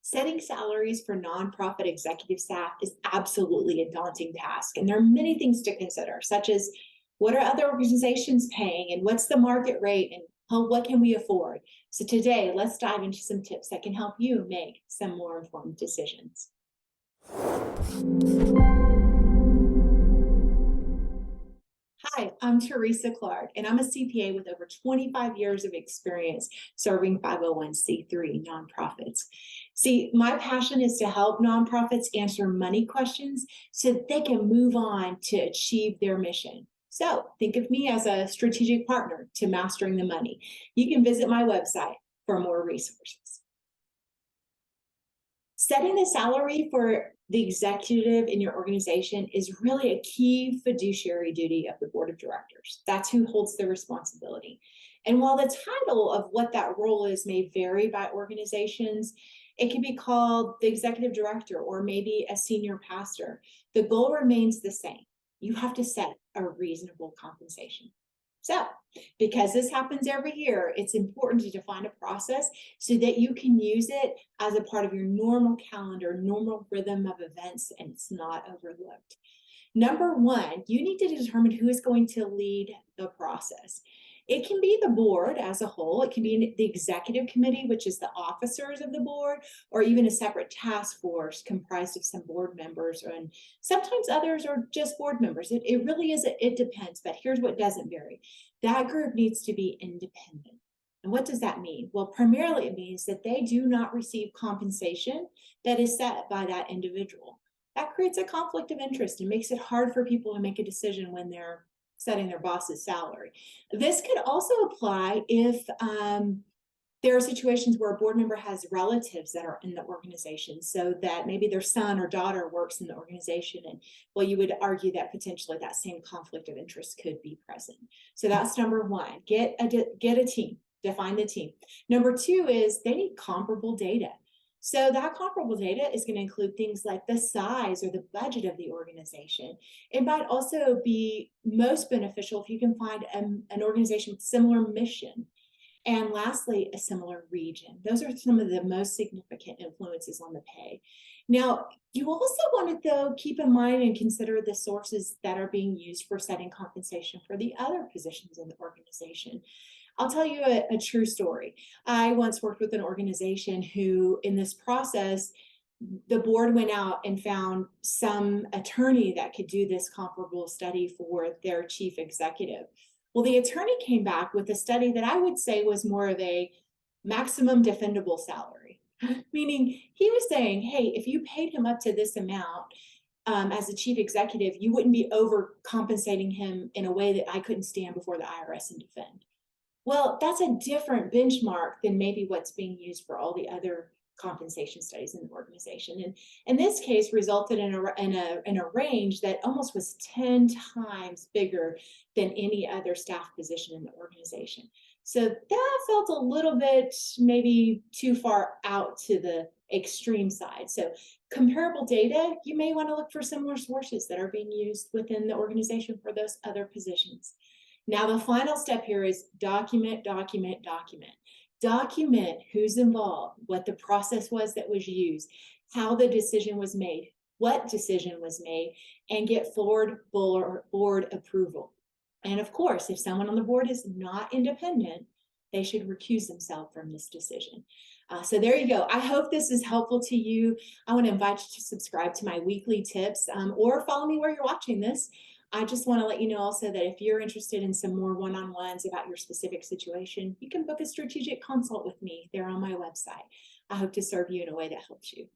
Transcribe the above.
Setting salaries for nonprofit executive staff is absolutely a daunting task, and there are many things to consider, such as what are other organizations paying and what's the market rate and what can we afford? So today, let's dive into some tips that can help you make some more informed decisions. Hi, I'm Teresa Clark, and I'm a CPA with over 25 years of experience serving 501c3 nonprofits. See, my passion is to help nonprofits answer money questions so that they can move on to achieve their mission. So think of me as a strategic partner to mastering the money. You can visit my website for more resources. Setting the salary for the executive in your organization is really a key fiduciary duty of the board of directors. That's who holds the responsibility. And while the title of what that role is may vary by organizations, it can be called the executive director or maybe a senior pastor. The goal remains the same. You have to set a reasonable compensation. So, because this happens every year, it's important to define a process so that you can use it as a part of your normal calendar, normal rhythm of events, and it's not overlooked. Number one, you need to determine who is going to lead the process. It can be the board as a whole. It can be the executive committee, which is the officers of the board, or even a separate task force comprised of some board members, and sometimes others are just board members. It really is, it depends, but here's what doesn't vary. That group needs to be independent. And what does that mean? Well, primarily it means that they do not receive compensation that is set by that individual. That creates a conflict of interest and makes it hard for people to make a decision when they're setting their boss's salary. This could also apply if there are situations where a board member has relatives that are in the organization, so that maybe their son or daughter works in the organization, and well, you would argue that potentially that same conflict of interest could be present. So that's number one. Get a team. Define the team. Number two is they need comparable data. So that comparable data is going to include things like the size or the budget of the organization. It might also be most beneficial if you can find an organization with similar mission. And lastly, a similar region. Those are some of the most significant influences on the pay. Now, you also want to, though, keep in mind and consider the sources that are being used for setting compensation for the other positions in the organization. I'll tell you a true story. I once worked with an organization who, in this process, the board went out and found some attorney that could do this comparable study for their chief executive. Well, the attorney came back with a study that I would say was more of a maximum defendable salary, meaning he was saying, hey, if you paid him up to this amount as a chief executive, you wouldn't be overcompensating him in a way that I couldn't stand before the IRS and defend. Well, that's a different benchmark than maybe what's being used for all the other compensation studies in the organization. And in this case, resulted in a range that almost was 10 times bigger than any other staff position in the organization. So that felt a little bit maybe too far out to the extreme side. So comparable data, you may want to look for similar sources that are being used within the organization for those other positions. Now, the final step here is document, document, document. Document who's involved, what the process was that was used, how the decision was made, what decision was made, and get board approval. And of course, if someone on the board is not independent, they should recuse themselves from this decision. So there you go. I hope this is helpful to you. I want to invite you to subscribe to my weekly tips or follow me where you're watching this. I just want to let you know also that if you're interested in some more one-on-ones about your specific situation, you can book a strategic consult with me there on my website. I hope to serve you in a way that helps you.